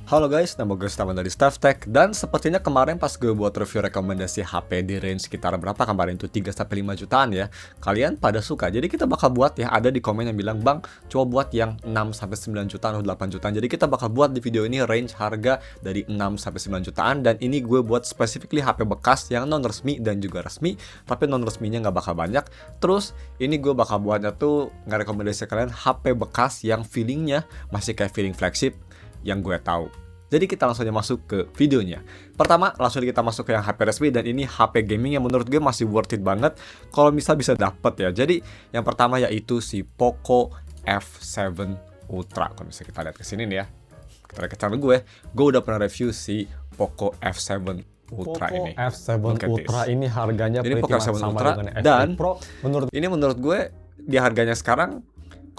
Halo guys, nama gue Gustavo dari Staff Tech. Dan sepertinya kemarin pas gue buat review rekomendasi HP di range sekitar berapa kemarin itu 3-5 jutaan ya, kalian pada suka. Jadi kita bakal buat ya, ada di komen yang bilang, "Bang, coba buat yang 6-9 jutaan atau 8 jutaan." Jadi kita bakal buat di video ini range harga dari 6-9 jutaan. Dan ini gue buat specifically HP bekas yang non resmi dan juga resmi, tapi non resminya nggak bakal banyak. Terus ini gue bakal buatnya tuh nggak rekomendasi kalian HP bekas yang feelingnya masih kayak feeling flagship yang gue tahu. Jadi kita langsung aja masuk ke videonya. Pertama, langsung kita masuk ke yang HP resmi, dan ini HP gaming yang menurut gue masih worth it banget kalau bisa dapet ya. Jadi yang pertama yaitu si Poco F7 Ultra. Kalau bisa kita lihat ke sini nih ya. Kita lihat ke channel gue udah pernah review si Poco F7 Ultra ini. Poco F7 Ultra ini harganya jadi Poco F7 sama Ultra, dengan dan Pro. menurut gue di harganya sekarang,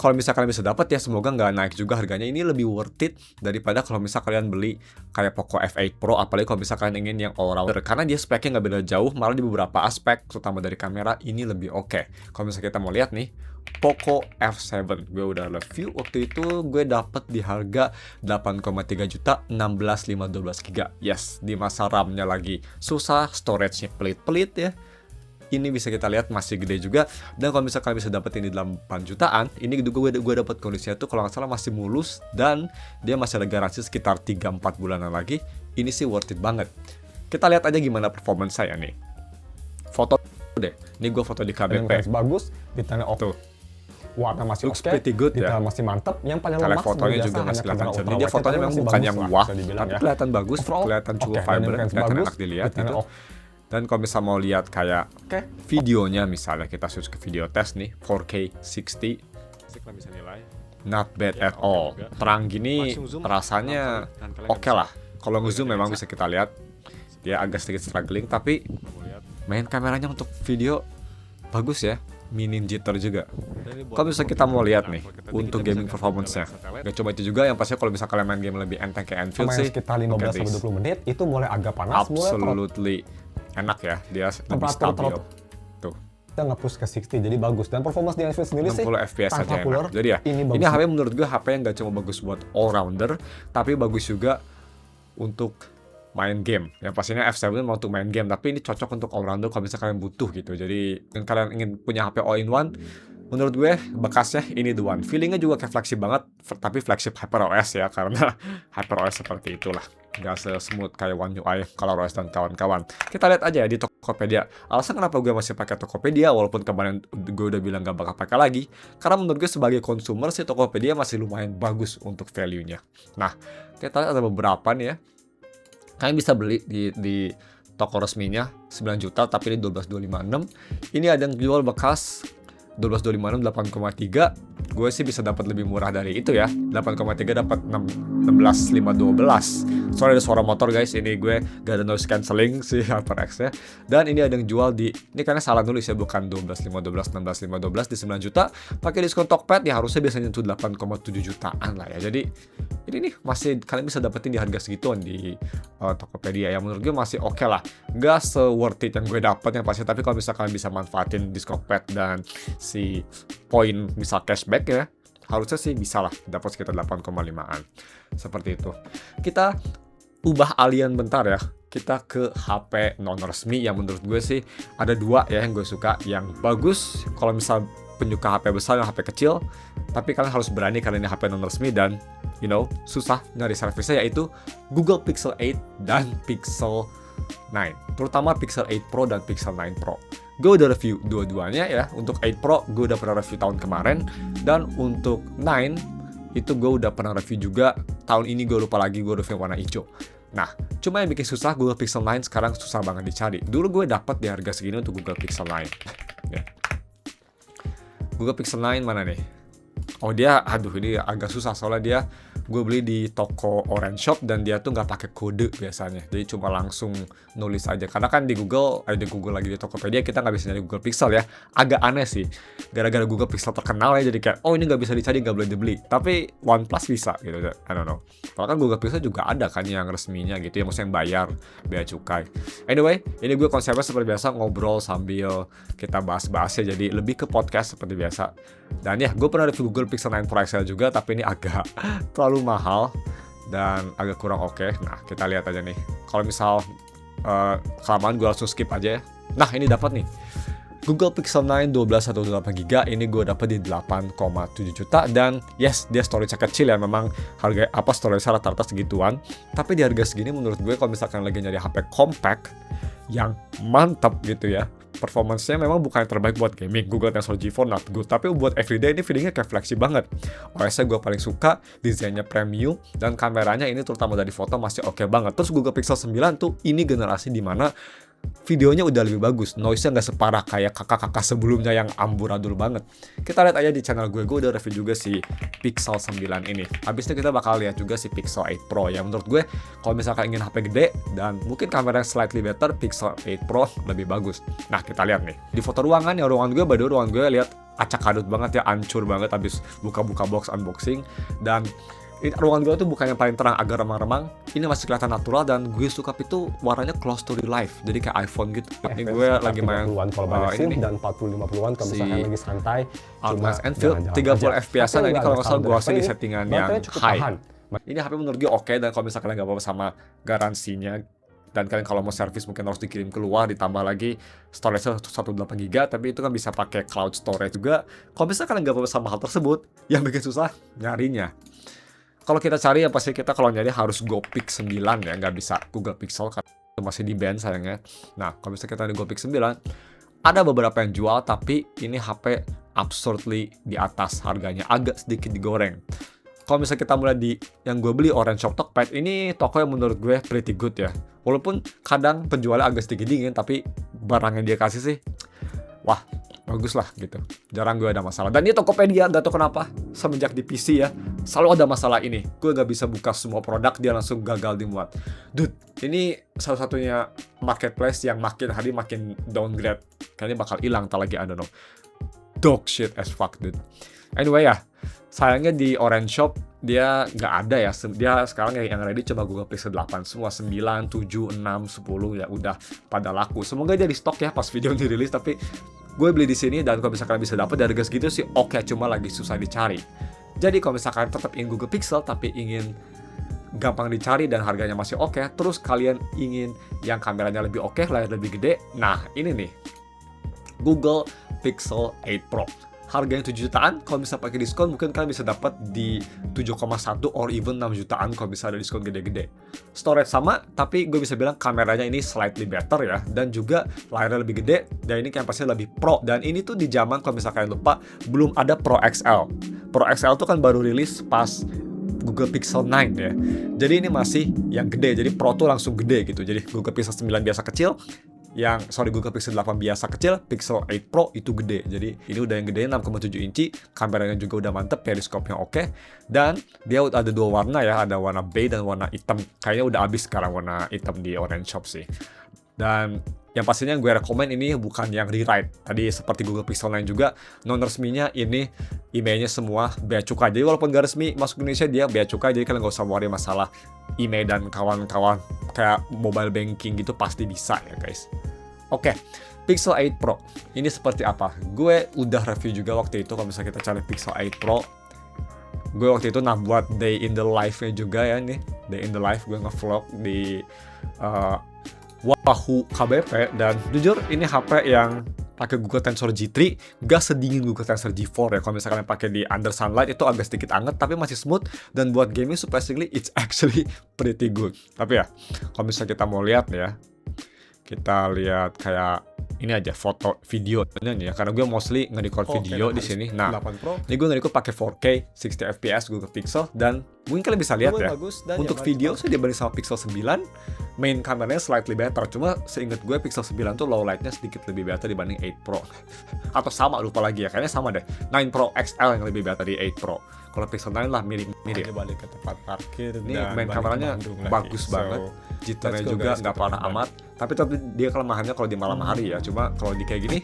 kalau misalnya kalian bisa dapat ya, semoga nggak naik juga harganya. Ini lebih worth it daripada kalau misalnya kalian beli kayak Poco F8 Pro, apalagi kalau misalnya kalian ingin yang all rounder, karena dia speknya nggak beda jauh, malah di beberapa aspek, terutama dari kamera, ini lebih oke. Kalau misalnya kita mau lihat nih, Poco F7, gue udah review waktu itu, gue dapet di harga 8,3 juta, 16/512 GB. Yes, di masa RAM-nya lagi susah, storage-nya pelit-pelit ya. Ini bisa kita lihat masih gede juga. Dan kalau misalkan kalian bisa dapetin di 8 jutaan, ini gue dapat kondisinya tuh kalau nggak salah masih mulus, dan dia masih ada garansi sekitar 3-4 bulanan lagi. Ini sih worth it banget. Kita lihat aja gimana performance saya nih. Foto deh. Ini gue foto di KBP. Bagus, detailnya oke. Warna masih looks pretty good ya. Masih mantap. Yang paling lemah fotonya juga masih kelihatan jernih. Dia fotonya memang masih bukan yang wah, tapi ya. kelihatan bagus, kelihatan cukup vibrant, kelihatan enak dilihat gitu. Dan kalau misalnya mau lihat kayak videonya, misalnya kita switch ke video test nih, 4K 60, kita bisa nilai not bad at all. Terang gini rasanya oke lah. Kalau ngezoom memang bisa kita lihat dia agak sedikit struggling, tapi main kameranya untuk video bagus ya, minim jitter juga. Kalau misalnya kita mau lihat nih untuk gaming performance-nya, gak cuma itu juga, yang pasti kalau misalnya kalian main game lebih enteng kayak Anfield sih, sekitar 15-20 menit itu mulai agak panas, absolutely enak ya, dia lebih stabil. Tuh. Kita nge-push ke 60, jadi bagus. Dan performance di Anfield sendiri 60 FPS aja enak. Jadi ya, ini HP menurut gue HP yang gak cuma bagus buat all-rounder, tapi bagus juga untuk main game. Yang pastinya F7 mau untuk main game, tapi ini cocok untuk all-rounder kalau misalnya kalian butuh gitu. Jadi, dan kalian ingin punya HP all-in-one, menurut gue bekasnya ini the one. Feelingnya juga kayak flagship banget, tapi flagship HyperOS ya, karena HyperOS seperti itulah. Gak se-smooth kayak One UI, ColorOS dan kawan-kawan. Kita lihat aja ya di Tokopedia. Alasan kenapa gue masih pakai Tokopedia, walaupun kemarin gue udah bilang gak bakal pakai lagi, karena menurut gue sebagai consumer sih Tokopedia masih lumayan bagus untuk value-nya. Nah, kita lihat ada beberapa nih ya. Kalian bisa beli di toko resminya 9 juta, tapi ini 12.256. Ini ada yang jual bekas 12.256 8,3. Gue sih bisa dapat lebih murah dari itu ya. 8,3 dapat 16.512. Soalnya ada suara motor guys, ini gue gak ada noise cancelling si HyperX-nya. Dan ini ada yang jual di, ini karena salah nulis ya, bukan 12.512, 16.512 di 9 juta. Pakai diskon Tokped ya harusnya biasanya nyentuh 8,7 jutaan lah ya. Jadi ini nih masih kalian bisa dapetin di harga segituan di Tokopedia ya. Menurut gue masih oke lah. Gak se-worth it yang gue dapat yang pasti, tapi kalau misalkan kalian bisa manfaatin diskon Tokped dan si poin misal cashback ya, harusnya sih bisa lah dapat sekitar 8,5an. Seperti itu. Kita ubah alien bentar ya. Kita ke HP non resmi yang menurut gue sih ada dua ya yang gue suka, yang bagus kalau misal penyuka HP besar dan HP kecil, tapi kalian harus berani karena ini HP non resmi dan susah nyari servisnya, yaitu Google Pixel 8 dan Pixel 9, terutama Pixel 8 Pro dan Pixel 9 Pro. Gue udah review dua-duanya ya. Untuk 8 Pro gue udah pernah review tahun kemarin, dan untuk 9 itu gue udah pernah review juga tahun ini. Gue lupa lagi gue review warna hijau. Nah, cuma yang bikin susah Google Pixel 9 sekarang susah banget dicari. Dulu gue dapat di harga segini untuk Google Pixel 9. Ya. Google Pixel 9 mana nih? Oh dia, ini agak susah soalnya dia gue beli di toko Orange Shop, dan dia tuh nggak pakai kode biasanya, jadi cuma langsung nulis aja. Karena kan di Google lagi di Tokopedia kita nggak bisa nyari Google Pixel ya. Agak aneh sih, gara-gara Google Pixel terkenal ya, jadi kayak ini nggak bisa dicari, nggak boleh dibeli. Tapi OnePlus bisa gitu, I don't know. Kalau kan Google Pixel juga ada kan yang resminya gitu ya, maksudnya yang bayar bea cukai. Anyway, ini gue konsepnya seperti biasa ngobrol sambil kita bahas-bahas ya, jadi lebih ke podcast seperti biasa. Dan ya, gue pernah review Google Pixel 9 Pro XL juga, tapi ini agak terlalu mahal. dan agak kurang oke. Nah, kita lihat aja nih. Kalau misal kelamaan gue langsung skip aja ya. Nah, ini dapat nih. Google Pixel 9 1218GB ini gue dapat di 8,7 juta dan yes, dia storage-nya kecil ya, memang harga storage-nya rata-rata segituan. Tapi di harga segini menurut gue kalau misalkan lagi nyari HP compact yang mantap gitu ya, performance-nya memang bukan yang terbaik buat gaming. Google Tensor G4 not good, tapi buat everyday ini feelingnya kayak flexi banget. OS-nya gue paling suka, desainnya premium, dan kameranya ini terutama dari foto masih oke banget. Terus Google Pixel 9 tuh ini generasi dimana videonya udah lebih bagus, noise-nya nggak separah kayak kakak-kakak sebelumnya yang amburadul banget. Kita lihat aja di channel gue udah review juga si Pixel 9 ini. Habisnya kita bakal lihat juga si Pixel 8 Pro yang menurut gue kalau misalkan ingin HP gede dan mungkin kamera yang slightly better, Pixel 8 Pro lebih bagus. Nah, kita lihat nih di foto ruangan ya, ruangan gue lihat acak adut banget ya, hancur banget habis buka-buka box unboxing. Dan ruangan gue tuh bukan yang paling terang, agak remang-remang. Ini masih kelihatan natural dan gue suka itu warnanya close to real life, jadi kayak iPhone gitu. Ini gue lagi main kalau banyak sih dan 40-50-an kalau misalkan lagi santai. Outlast Enfield 30 FPS-an. Nah, ini kalau nggak salah gue asli di settingan yang high. Ini HP menurut gue oke, dan kalau misalkan nggak apa-apa sama garansinya, dan kalian kalau mau servis mungkin harus dikirim keluar, ditambah lagi storage 128GB, tapi itu kan bisa pakai cloud storage juga. Kalau misalkan kalian nggak apa-apa sama hal tersebut, yang bikin susah nyarinya. Kalau kita cari ya pasti kita kalau nyari harus GoPix 9 ya, nggak bisa Google Pixel karena itu masih di ban sayangnya. Nah, kalau misalnya kita di GoPix 9, ada beberapa yang jual, tapi ini HP absurdly di atas harganya, agak sedikit digoreng. Kalau misalnya kita mulai di yang gue beli Orange Shop Tokped, ini toko yang menurut gue pretty good ya. Walaupun kadang penjualnya agak sedikit dingin, tapi barang yang dia kasih sih, wah, bagus lah gitu. Jarang gue ada masalah. Dan ini Tokopedia, gak tau kenapa semenjak di PC ya, selalu ada masalah ini. Gue gak bisa buka semua produk, dia langsung gagal dimuat. Dude, ini satu-satunya marketplace yang makin hari makin downgrade. Kayaknya bakal hilang tak lagi, I don't know. Dog shit as fuck, dude. Anyway ya, sayangnya di Orange Shop dia nggak ada ya. Dia sekarang yang ready coba Google Pixel 8 semua, 9, 7, 6, 10 ya udah pada laku. Semoga dia di stok ya pas video dirilis, tapi gue beli di sini dan kalau misalkan bisa dapat dari harga segitu sih oke, cuma lagi susah dicari. Jadi kalau misalkan tetap ingin Google Pixel tapi ingin gampang dicari dan harganya masih oke, terus kalian ingin yang kameranya lebih oke, layar lebih gede, nah ini nih Google Pixel 8 Pro. Harganya 7 jutaan, kalau bisa pakai diskon mungkin kalian bisa dapat di 7,1 or even 6 jutaan kalau bisa ada diskon gede-gede. Storage sama, tapi gue bisa bilang kameranya ini slightly better ya, dan juga layarnya lebih gede, dan ini yang pasti lebih pro. Dan ini tuh di zaman kalau misalkan kalian lupa, belum ada Pro XL. Pro XL tuh kan baru rilis pas Google Pixel 9 ya. Jadi ini masih yang gede, jadi Pro tuh langsung gede gitu. Jadi Google Pixel 9 biasa kecil, Google Pixel 8 biasa kecil, Pixel 8 Pro itu gede. Jadi ini udah yang gede, 6,7 inci, kameranya juga udah mantep, periskopnya oke, dan dia ada dua warna ya, ada warna beige dan warna hitam. Kayaknya udah habis sekarang warna hitam di Orange Shop sih. Dan yang pastinya gue rekomen ini bukan yang rewrite. Tadi seperti Google Pixel 9 juga, non resminya ini emailnya semua bea cukai. Jadi walaupun gak resmi masuk Indonesia, dia bea cukai, jadi kalian gak usah worry masalah email dan kawan-kawan kayak mobile banking gitu, pasti bisa ya guys. Oke, Pixel 8 Pro ini seperti apa? Gue udah review juga waktu itu. Kalau misalnya kita cari Pixel 8 Pro, gue waktu itu buat day in the life-nya juga ya nih. Day in the life gue nge-vlog di Wahoo KBP, dan jujur ini HP yang pakai Google Tensor G3 gak sedingin Google Tensor G4 ya. Kalau misalkan pakai di under sunlight itu agak sedikit anget, tapi masih smooth, dan buat gaming surprisingly it's actually pretty good. Tapi ya kalau misalnya kita mau lihat ya, kita lihat kayak ini aja foto video ya, karena gue mostly nge-record video di sini. Nah, ini gue nge-record pakai 4K 60 fps Google Pixel, dan mungkin kalian bisa lihat ya, untuk video saya dibanding sama Pixel 9, main kameranya slightly better. Cuma seingat gue Pixel 9 tuh low light-nya sedikit lebih better dibanding 8 Pro. Atau sama, lupa lagi ya, kayaknya sama deh. 9 Pro XL yang lebih better di 8 Pro. Kalau Pixel 9 lah mirip-mirip. Balik ke tempat parkir, ini main kameranya bagus banget. Jitternya juga nggak parah amat. Tapi dia kelemahannya kalau di malam hari ya. Cuma kalau di kayak gini,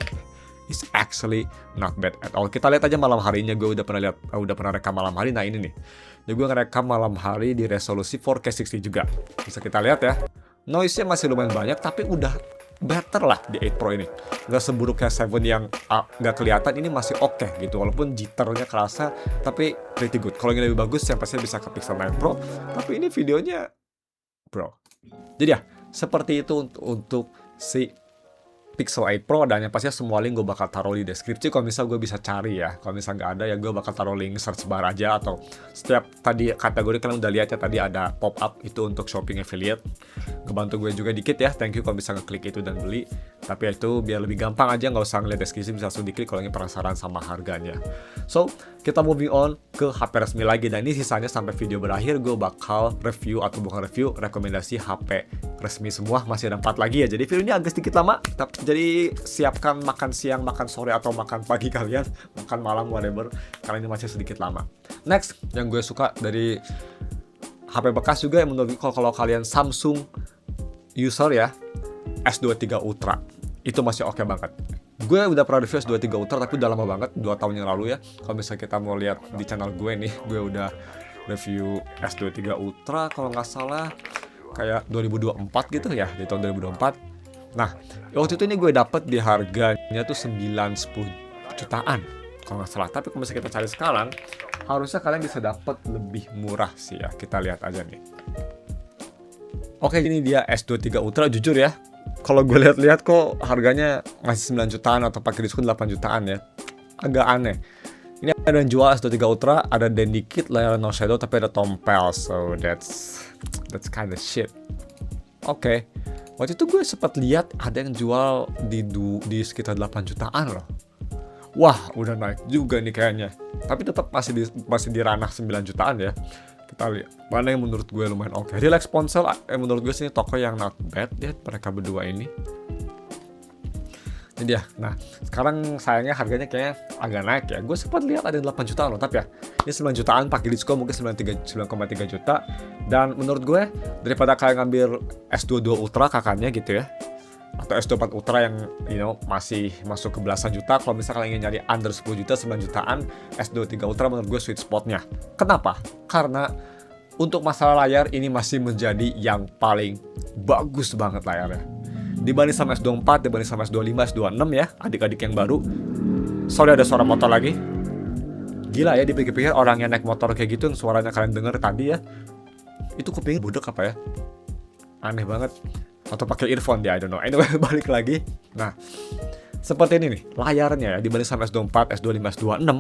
it's actually not bad at all. Kita lihat aja malam harinya. Gue udah pernah rekam malam hari. Nah ini nih, jadi gue ngerekam malam hari di resolusi 4K 60 juga. Bisa kita lihat ya, noise-nya masih lumayan banyak, tapi udah better lah di 8 Pro ini. Nggak seburuk kayak 7 yang nggak kelihatan, ini masih oke gitu. Walaupun jitternya kerasa, tapi pretty good. Kalau ini lebih bagus, yang pasti bisa ke Pixel 9 Pro. Tapi ini videonya, bro. Jadi ya, seperti itu untuk si Pixel 8 Pro, dan yang pastinya semua link gue bakal taruh di deskripsi kalau misal gue bisa cari ya. Kalau misal nggak ada ya gue bakal taruh link search bar aja, atau setiap tadi kategori kalian udah lihat ya, tadi ada pop up itu untuk shopping affiliate. Ngebantu gue juga dikit ya, thank you kalau bisa ngeklik itu dan beli. Tapi itu biar lebih gampang aja, nggak usah ngeliat deskripsi, bisa langsung diklik kalau ingin penasaran sama harganya. So, kita moving on ke HP resmi lagi, dan ini sisanya sampai video berakhir gue bakal review, atau bukan review, rekomendasi HP resmi semua. Masih ada 4 lagi ya, jadi video ini agak sedikit lama, jadi siapkan makan siang, makan sore, atau makan pagi kalian, makan malam, whatever, karena ini masih sedikit lama. Next, yang gue suka dari HP bekas juga, yang menurut kalau kalian Samsung user ya, S23 Ultra itu masih oke banget. Gue udah pernah review S23 Ultra, tapi udah lama banget, 2 tahun yang lalu ya. Kalau misalnya kita mau lihat di channel gue nih, gue udah review S23 Ultra kalau nggak salah kayak 2024 gitu ya, di tahun 2024. Nah, waktu itu ini gue dapet di harganya tuh 9-10 jutaan kalau nggak salah. Tapi kalau misalnya kita cari sekarang, harusnya kalian bisa dapet lebih murah sih ya. Kita lihat aja nih. Oke, ini dia S23 Ultra. Jujur ya, kalau gue lihat-lihat kok harganya masih 9 jutaan atau pakai diskon 8 jutaan ya. Agak aneh. Ini ada yang jual S23 Ultra, ada dent dikit, layar no shadow, tapi ada tompel. So that's kind of shit. Oke. Waktu itu gue sempat lihat ada yang jual di sekitar 8 jutaan loh. Wah, udah naik juga nih kayaknya. Tapi tetap masih di ranah 9 jutaan ya. Kita lihat mana yang menurut gue lumayan oke. Relax Ponsel, menurut gue sini toko yang not bad ya, mereka berdua ini. Ini dia. Nah, sekarang sayangnya harganya kayaknya agak naik ya. Gue sempat lihat ada 8 jutaan loh, tapi ya ini 9 jutaan pakai diskon mungkin 9,3 juta. Dan menurut gue daripada kalian ngambil S22 Ultra kakaknya gitu ya, atau S24 Ultra yang masih masuk ke belasan juta, kalau misalnya kalian ingin nyari under 10 juta, 9 jutaan, S23 Ultra menurut gue sweet spotnya. Kenapa? Karena untuk masalah layar ini masih menjadi yang paling bagus banget layarnya. Dibanding sama S24, dibanding sama S25, S26 ya, adik-adik yang baru. Sorry, ada suara motor lagi. Gila ya, dipikir-pikir orang yang naik motor kayak gitu yang suaranya kalian denger tadi ya, itu kupingnya budek apa ya? Aneh banget. Atau pakai earphone dia, I don't know. Anyway, balik lagi. Nah, seperti ini nih layarnya ya, dibanding sama S24, S25, S26,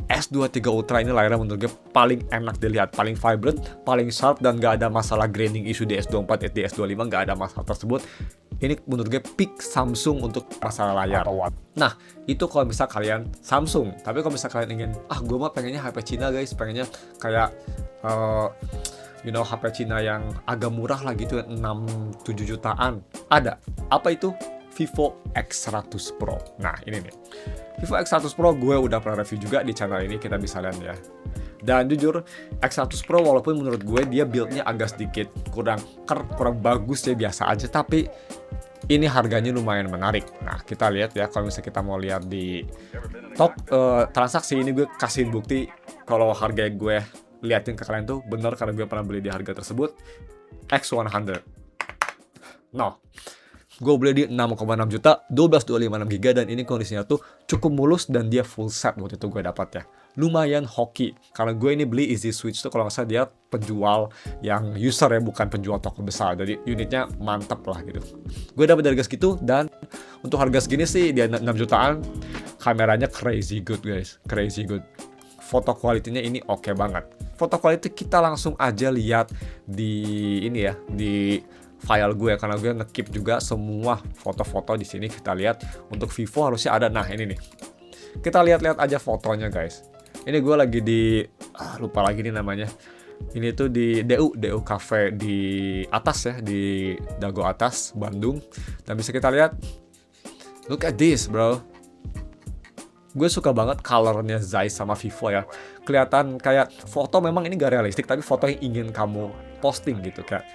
S23 Ultra ini layarnya menurut gue paling enak dilihat, paling vibrant, paling sharp, dan gak ada masalah graining issue di S24, di S25, gak ada masalah tersebut. Ini menurut gue peak Samsung untuk masalah layar. Nah, itu kalau misal kalian Samsung. Tapi kalau misal kalian ingin, gue mah pengennya HP Cina guys, pengennya kayak HP Cina yang agak murah lah gitu, 6-7 jutaan. Ada. Apa itu? Vivo X100 Pro. Nah, ini nih. Vivo X100 Pro gue udah pernah review juga di channel ini, kita bisa lihat ya. Dan jujur, X100 Pro walaupun menurut gue dia build-nya agak sedikit kurang bagus ya, biasa aja, tapi ini harganya lumayan menarik. Nah, kita lihat ya, kalau misalnya kita mau lihat di top transaksi ini, gue kasihin bukti kalau harga gue liatin ke kalian tuh bener, karena gue pernah beli di harga tersebut. X100. No. Gue beli di 6,6 juta, 12,256 GB, dan ini kondisinya tuh cukup mulus dan dia full set waktu itu gue dapat ya. Lumayan hoki, karena gue ini beli Easy Switch tuh kalau nggak salah dia penjual yang user ya, bukan penjual toko besar, jadi unitnya mantep lah gitu. Gue dapat harga segitu, dan untuk harga segini sih dia 6 jutaan, kameranya crazy good guys, crazy good. Foto kualitinya ini oke banget. Foto quality kita langsung aja lihat di ini ya, di file gue, karena gue nge-keep juga semua foto-foto di sini. Kita lihat untuk Vivo harusnya ada. Nah, ini nih. Kita lihat-lihat aja fotonya, guys. Ini gue lagi di lupa lagi nih namanya. Ini tuh di DU Cafe di atas ya, di Dago Atas, Bandung. Dan bisa kita lihat. Look at this, bro. Gue suka banget colornya Zeiss sama Vivo ya. Kelihatan kayak foto, memang ini gak realistik, tapi foto yang ingin kamu posting gitu, kayak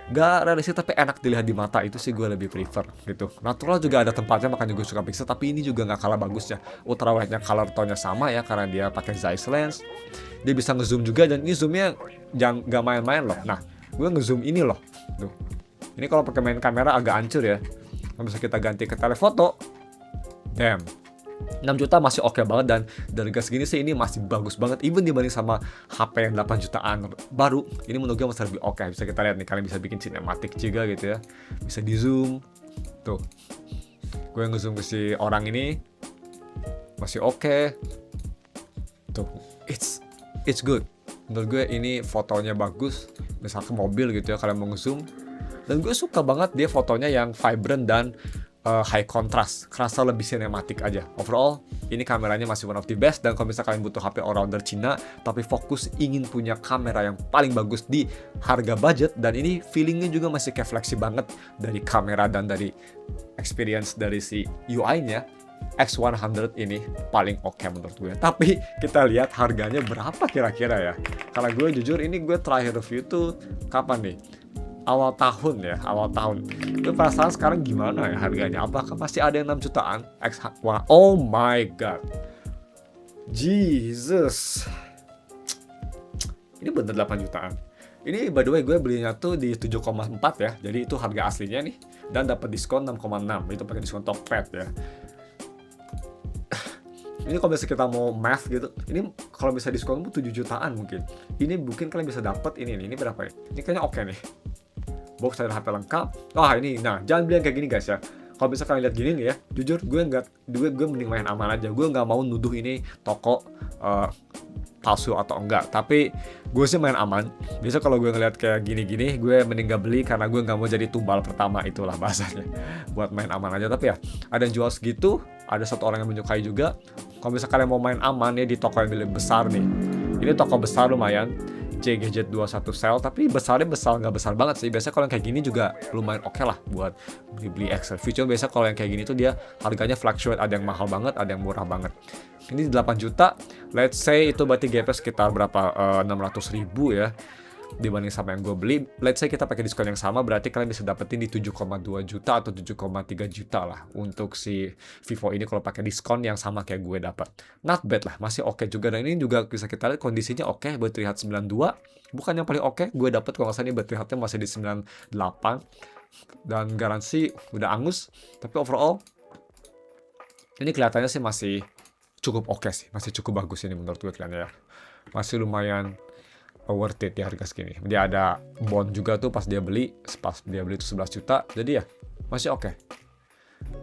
gak realistik tapi enak dilihat di mata, itu sih gue lebih prefer gitu. Natural juga ada tempatnya, makanya gue suka pixel, tapi ini juga gak kalah bagusnya. Ultrawide-nya color tone-nya sama ya, karena dia pakai Zeiss lens. Dia bisa ngezoom juga, dan ini zoomnya jangan gak main-main loh. Nah, gue ngezoom ini loh. Tuh. Ini kalau pakai main kamera agak hancur ya. Kalau bisa kita ganti ke telefoto, damn, 6 juta masih oke banget, dan dari harga segini sih ini masih bagus banget, even dibanding sama HP yang 8 jutaan baru. Ini menurut gue masih lebih oke. Bisa kita lihat nih, kalian bisa bikin cinematic juga gitu ya, bisa di zoom tuh. Gue nge-zoom ke si orang ini masih oke tuh, it's good. Menurut gue ini fotonya bagus, misal ke mobil gitu ya kalian mau nge-zoom. Dan gue suka banget dia fotonya yang vibrant dan high contrast, kerasa lebih sinematik aja. Overall, ini kameranya masih one of the best. Dan kalau misalnya kalian butuh HP all-rounder Cina, tapi fokus ingin punya kamera yang paling bagus di harga budget, dan ini feelingnya juga masih kayak fleksi banget dari kamera dan dari experience dari si UI-nya, X100 ini paling oke menurut gue. Tapi kita lihat harganya berapa kira-kira ya. Kalau gue jujur, ini gue terakhir review tuh kapan nih? Awal tahun. Gue perasaan sekarang gimana ya harganya? Apakah masih ada yang 6 jutaan? Wah, oh my god. Jesus. Ini bener 8 jutaan. Ini by the way gue belinya tuh di 7,4 ya. Jadi itu harga aslinya nih. Dan dapat diskon 6,6. Itu pakai diskon Tokped ya. Ini kalau misalnya kita mau math gitu, ini kalau bisa diskon tuh 7 jutaan mungkin. Ini mungkin kalian bisa dapat ini berapa ya? Ini kayaknya oke nih. Box dan HP lengkap. Wah ini, nah jangan beli yang kayak gini guys ya. Kalau bisa kalian lihat gini nih ya, jujur gue mending main aman aja. Gue nggak mau nuduh ini toko palsu atau enggak. Tapi gue sih main aman. Biasa kalau gue ngeliat kayak gini-gini, gue mending gak beli karena gue nggak mau jadi tumbal pertama, itulah bahasanya. Buat main aman aja. Tapi ya ada yang jual segitu, ada satu orang yang menyukai juga. Kalau misalnya kalian mau main aman ya di toko yang lebih besar nih. Ini toko besar lumayan. C-Gadget 21 Cell, tapi besarnya nggak besar banget sih. Biasanya kalau yang kayak gini juga lumayan oke lah buat beli extra feature. Biasanya kalau yang kayak gini tuh dia harganya fluctuate, ada yang mahal banget, ada yang murah banget. Ini 8 juta, let's say itu berarti GP sekitar berapa, 600 ribu ya, dibanding sama yang gue beli. Let's say kita pakai diskon yang sama, berarti kalian bisa dapetin di 7,2 juta atau 7,3 juta lah untuk si Vivo ini kalau pakai diskon yang sama kayak gue dapat. Not bad lah, masih oke juga. Dan ini juga bisa kita lihat kondisinya oke, battery health 92, bukan yang paling oke. Gue dapat kalau nggak salah ini battery health-nya masih di 98 dan garansi udah angus. Tapi overall ini kelihatannya sih masih cukup oke sih, masih cukup bagus ini menurut gue kelihatannya ya. Masih lumayan worth it di harga segini. Dia ada bond juga tuh pas dia beli itu 11 juta. Jadi ya masih oke.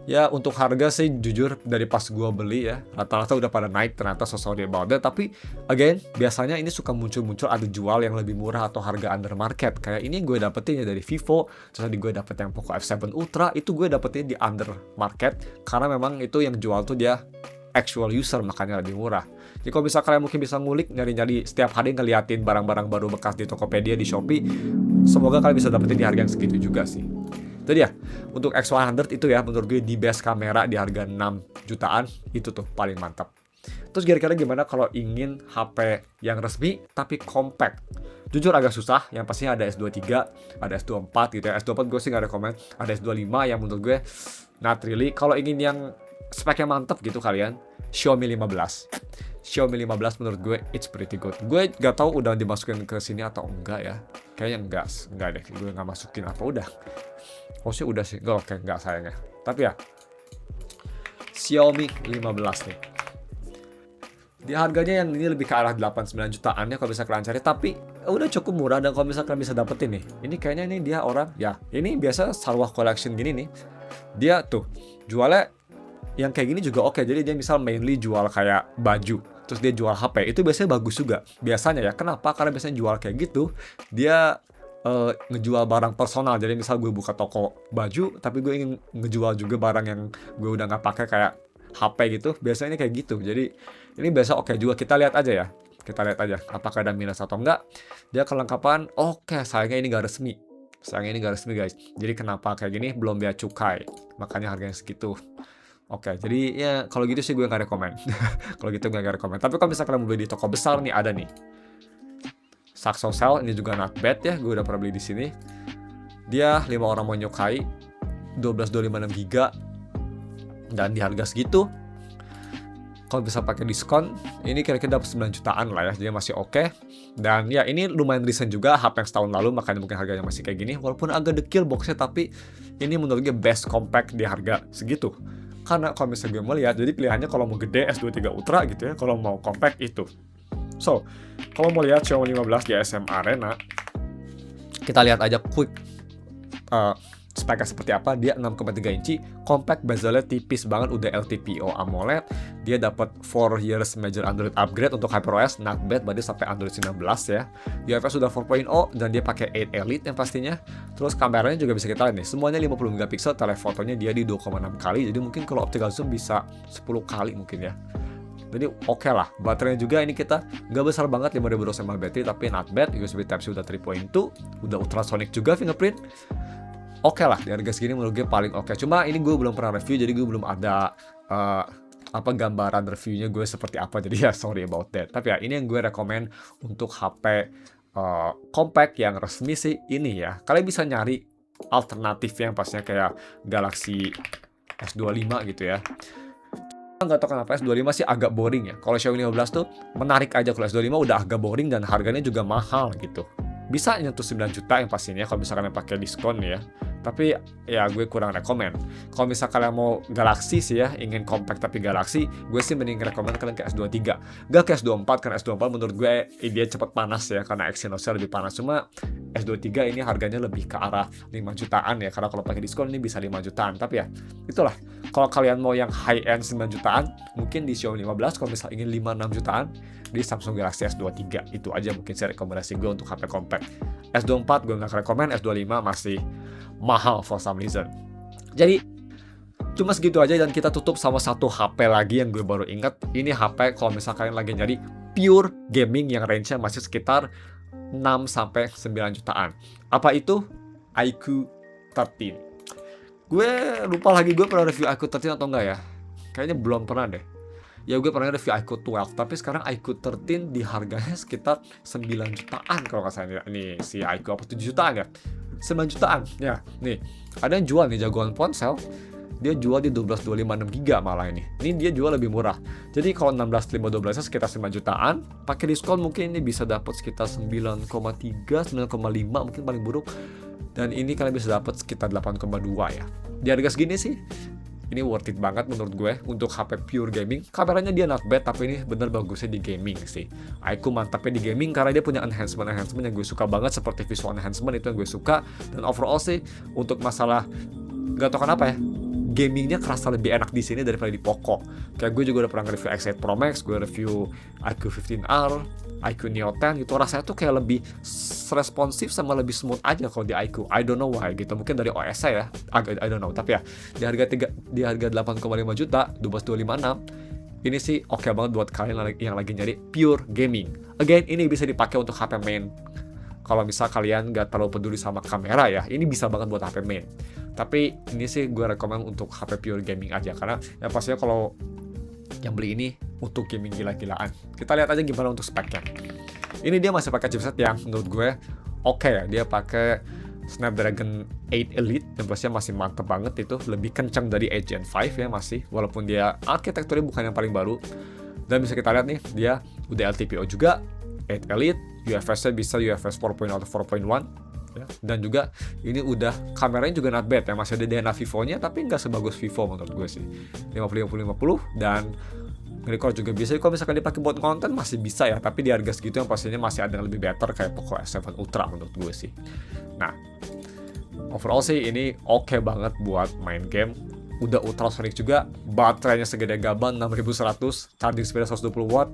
Ya untuk harga sih jujur dari pas gua beli ya, rata-rata udah pada naik ternyata, so sorry about that. Tapi again, biasanya ini suka muncul ada jual yang lebih murah atau harga under market. Kayak ini gue dapetin ya dari Vivo, terus tadi gue dapet yang Poco F7 Ultra, itu gue dapetin di under market karena memang itu yang jual tuh dia actual user, makanya lebih murah. Jadi kalau bisa kalian mungkin bisa ngulik, nyari-nyari setiap hari ngeliatin barang-barang baru bekas di Tokopedia, di Shopee, semoga kalian bisa dapetin di harga yang segitu juga sih. Jadi ya, untuk X100 itu ya menurut gue di best kamera di harga 6 jutaan, itu tuh paling mantap. Terus kira-kira gimana kalau ingin HP yang resmi tapi compact? Jujur agak susah, yang pastinya ada S23, ada S24 gitu ya. S24 gue sih gak rekomen, ada S25 yang menurut gue not really. Kalau ingin yang speknya mantep gitu kalian, Xiaomi 15. Xiaomi 15 menurut gue it's pretty good. Gue gak tahu udah dimasukin ke sini atau enggak ya. Kayaknya enggak deh. Gue gak masukin apa udah. Oh sih udah sih. Oke, enggak sayangnya. Tapi ya Xiaomi 15 nih. Di harganya yang ini lebih ke arah 89 jutaan ya kalau bisa kalian cari, tapi udah cukup murah. Dan kalau misalkan bisa dapetin nih, ini kayaknya ini dia orang ya, ini biasa Sarwah Collection gini nih, dia tuh jualnya yang kayak gini juga oke. Jadi dia misal mainly jual kayak baju, terus dia jual HP, itu biasanya bagus juga biasanya ya. Kenapa? Karena biasanya jual kayak gitu dia ngejual barang personal. Jadi misal gue buka toko baju tapi gue ingin ngejual juga barang yang gue udah nggak pakai kayak HP gitu, biasanya kayak gitu. Jadi ini biasa oke juga. Kita lihat aja ya, kita lihat aja apakah ada minus atau enggak. Dia kelengkapan oke, sayangnya ini nggak resmi. Sayangnya ini nggak resmi guys. Jadi kenapa kayak gini, belum bea cukai, makanya harganya segitu. Oke, jadi ya kalau gitu sih gue nggak rekomen. Kalau gitu gue nggak rekomen. Tapi kalau misalkan mau beli di toko besar nih, ada nih Saxo Cell, ini juga not bad ya. Gue udah pernah beli di sini. Dia 5 orang mau nyukai, 12 256 GB dan di harga segitu. Kalau kalau bisa pakai diskon, ini kira-kira dapat 9 jutaan lah ya, jadi masih oke. Dan ya ini lumayan recent juga, HP yang setahun lalu, makanya mungkin harganya masih kayak gini. Walaupun agak dekil boxnya, tapi ini menurut gue best compact di harga segitu. Karena kalau misalnya gue mau lihat, jadi pilihannya kalau mau gede S23 Ultra gitu ya, kalau mau compact itu. So, kalau mau lihat Xiaomi 15 GSM Arena, kita lihat aja quick speknya seperti apa. Dia 6,3 inci, compact, bezelnya tipis banget, udah LTPO AMOLED. Dia dapat 4 years major Android upgrade untuk HyperOS, not bad, berarti sampai Android 19 ya. UFS sudah 4.0 dan dia pakai 8 Elite yang pastinya. Terus kameranya juga bisa kita lihat nih, semuanya 50 megapiksel, telefotonya dia di 2,6 kali, jadi mungkin kalau optical zoom bisa 10 kali mungkin ya. Jadi oke lah, baterainya juga ini kita nggak besar banget, 5000 mAh baterai, tapi not bad. USB Type-C udah 3.2, udah ultrasonic juga fingerprint. Oke lah, di harga segini menurut gue paling oke. Cuma ini gue belum pernah review, jadi gue belum ada gambaran reviewnya gue seperti apa. Jadi ya sorry about that. Tapi ya ini yang gue rekomend untuk HP compact yang resmi sih ini ya. Kalian bisa nyari alternatifnya yang pastinya kayak Galaxy S25 gitu ya. Nggak tahu kenapa S25 sih agak boring ya. Kalau Xiaomi 15 tuh menarik aja, kalau S25 udah agak boring dan harganya juga mahal gitu. Bisa nyentuh 9 juta yang pastinya kalau misalkan pakai diskon ya. Tapi ya gue kurang rekomen. Kalau misalkan kalian mau Galaxy sih ya, ingin compact tapi Galaxy, gue sih mending rekomen kalian ke S23. Gak ke S24, karena S24 menurut gue dia cepat panas ya, karena Exynosnya lebih panas. Cuma S23 ini harganya lebih ke arah 5 jutaan ya, karena kalau pakai diskon ini bisa 5 jutaan. Tapi ya itulah, kalau kalian mau yang high end 9 jutaan, mungkin di Xiaomi 15. Kalau misalnya ingin 5-6 jutaan, di Samsung Galaxy S23. Itu aja mungkin saya rekomendasi gue untuk HP compact. S24 gue nggak rekomen, S25 masih mahal for some reason. Jadi cuma segitu aja, dan kita tutup sama satu HP lagi yang gue baru ingat. Ini HP kalau misalkan kalian lagi nyari pure gaming yang range-nya masih sekitar 6-9 jutaan. Apa itu? iQOO 13. Gue lupa lagi gue pernah review iQOO 13 atau enggak ya. Kayaknya belum pernah deh. Ya gue pernah review iQOO 12, tapi sekarang iQOO 13 di harganya sekitar 9 jutaan kalau nggak salah. Ini si iQOO apa 7 jutaan ya? 9 jutaan ya. Nih ada yang jual nih, jagoan ponsel, dia jual di 12,256 giga malah ini dia jual lebih murah. Jadi kalau 16,512 nya sekitar 9 jutaan, pakai diskon mungkin ini bisa dapat sekitar 9,3 9,5 mungkin paling buruk, dan ini kalian bisa dapat sekitar 8,2 ya. Di harga segini sih ini worth it banget menurut gue untuk HP pure gaming. Kameranya dia not bad, tapi ini bener bagusnya di gaming sih. iQOO mantapnya di gaming karena dia punya enhancement yang gue suka banget, seperti visual enhancement itu yang gue suka. Dan overall sih untuk masalah gak tau kenapa ya, gamingnya kerasa lebih enak di sini daripada di Poco. Kayak gue juga udah pernah review X8 Pro Max, gue review iQOO 15R, iQOO Neo 10 gitu, rasanya tuh kayak lebih responsif sama lebih smooth aja kalau di iQOO. I don't know why gitu, mungkin dari OS ya, I don't know. Tapi ya di harga 8,5 juta 12,256 ini sih oke banget buat kalian yang lagi nyari pure gaming. Again, ini bisa dipakai untuk HP main. Kalau misal kalian nggak terlalu peduli sama kamera ya, ini bisa banget buat HP main. Tapi ini sih gue rekomend untuk HP pure gaming aja, karena ya pastinya kalau yang beli ini untuk gaming gila-gilaan. Kita lihat aja gimana untuk speknya. Ini dia masih pakai chipset yang menurut gue oke ya. Dia pakai Snapdragon 8 Elite yang pastinya masih mantep banget, itu lebih kencang dari 8 Gen 5 ya masih, walaupun dia arsitekturnya bukan yang paling baru. Dan bisa kita lihat nih, dia udah LTPO juga, 8 Elite, UFS-nya bisa UFS 4.0 atau 4.1 ya. Dan juga ini udah kameranya juga not bad ya, masih ada DNA Vivo-nya tapi nggak sebagus Vivo menurut gue sih. 50-50 dan record juga bisa. Kalau misalkan dipakai buat konten masih bisa ya, tapi di harga segitu yang pastinya masih ada yang lebih better kayak Poco S7 Ultra menurut gue sih. Nah, overall sih ini oke banget buat main game. Udah ultrasonic juga, baterainya segede gaban 6100, charging speed 120 watt.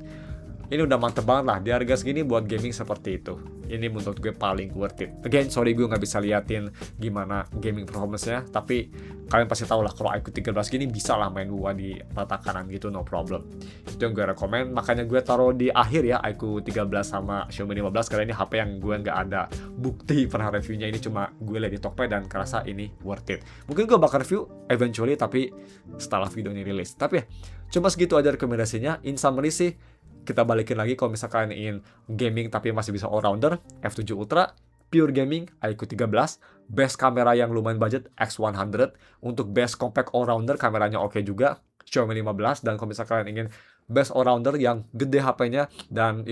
Ini udah mantep banget lah, di harga segini buat gaming seperti itu. Ini menurut gue paling worth it. Again, sorry gue nggak bisa liatin gimana gaming performance-nya, tapi kalian pasti tahu lah kalau iQOO 13 gini bisa lah main UA di rata kanan gitu, no problem. Itu yang gue rekomend, makanya gue taruh di akhir ya iQOO 13 sama Xiaomi 15, karena ini HP yang gue nggak ada bukti pernah reviewnya, ini cuma gue lihat di Tokped dan kerasa ini worth it. Mungkin gue bakal review eventually, tapi setelah video ini rilis. Tapi ya, cuma segitu aja rekomendasinya. In summary sih, kita balikin lagi kalau misalkan ingin gaming tapi masih bisa all-rounder, F7 Ultra, pure gaming, iQOO 13, best kamera yang lumayan budget, X100, untuk best compact all-rounder, kameranya oke juga, Xiaomi 15, dan kalau misalkan kalian ingin best all-rounder yang gede HP-nya dan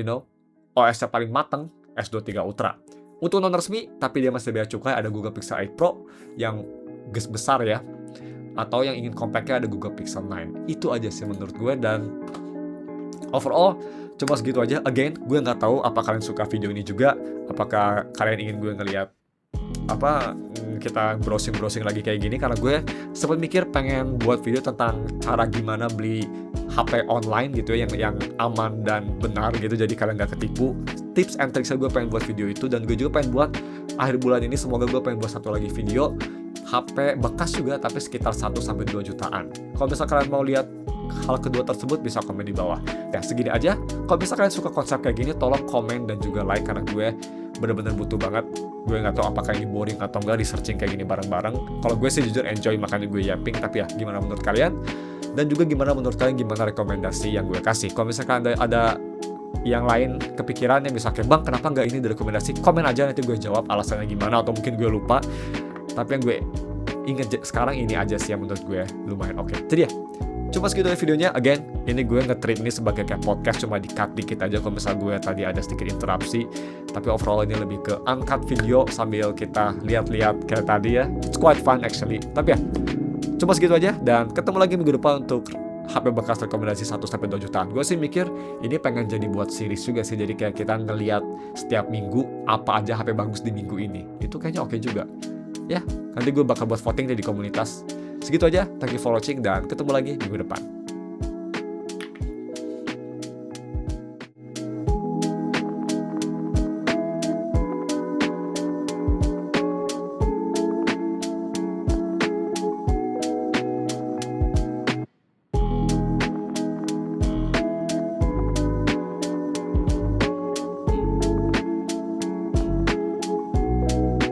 OS-nya paling mateng, S23 Ultra. Untuk non resmi, tapi dia masih bea cukai, ada Google Pixel 8 Pro yang besar ya, atau yang ingin compactnya ada Google Pixel 9. Itu aja sih menurut gue, dan overall cuma segitu aja. Again, gue nggak tahu apa kalian suka video ini juga, apakah kalian ingin gue ngeliat kita browsing lagi kayak gini, karena gue sempat mikir pengen buat video tentang cara gimana beli HP online gitu ya, yang aman dan benar gitu, jadi kalian nggak ketipu. Tips and tricks gue pengen buat video itu, dan gue juga pengen buat akhir bulan ini, semoga gue pengen buat satu lagi video HP bekas juga, tapi sekitar 1-2 jutaan. Kalau misalnya kalian mau lihat hal kedua tersebut, bisa komen di bawah. Ya segini aja. Kalau misalnya kalian suka konsep kayak gini, tolong komen dan juga like, karena gue bener-bener butuh banget. Gue nggak tahu apakah ini boring atau enggak researching kayak gini bareng-bareng. Kalau gue sih jujur enjoy, makanya gue yapping. Tapi ya gimana menurut kalian? Dan juga gimana menurut kalian, gimana rekomendasi yang gue kasih. Kalau misalkan ada yang lain kepikiran yang misalnya, bang kenapa nggak ini direkomendasi, komen aja, nanti gue jawab alasannya gimana, atau mungkin gue lupa. Tapi yang gue inget sekarang ini aja sih yang menurut gue lumayan oke. Jadi ya cuma segitu videonya. Again, ini gue nge-treat ini sebagai kayak podcast, cuma di-cut dikit aja kalau misalnya gue tadi ada sedikit interupsi. Tapi overall ini lebih ke uncut video sambil kita lihat-lihat kayak tadi ya. It's quite fun actually. Tapi ya cuma segitu aja, dan ketemu lagi minggu depan untuk HP bekas rekomendasi 1-2 jutaan. Gue sih mikir ini pengen jadi buat series juga sih, jadi kayak kita ngeliat setiap minggu apa aja HP bagus di minggu ini. Itu kayaknya oke juga. Ya, nanti gue bakal buat voting di komunitas. Segitu aja, thank you for watching, dan ketemu lagi minggu depan.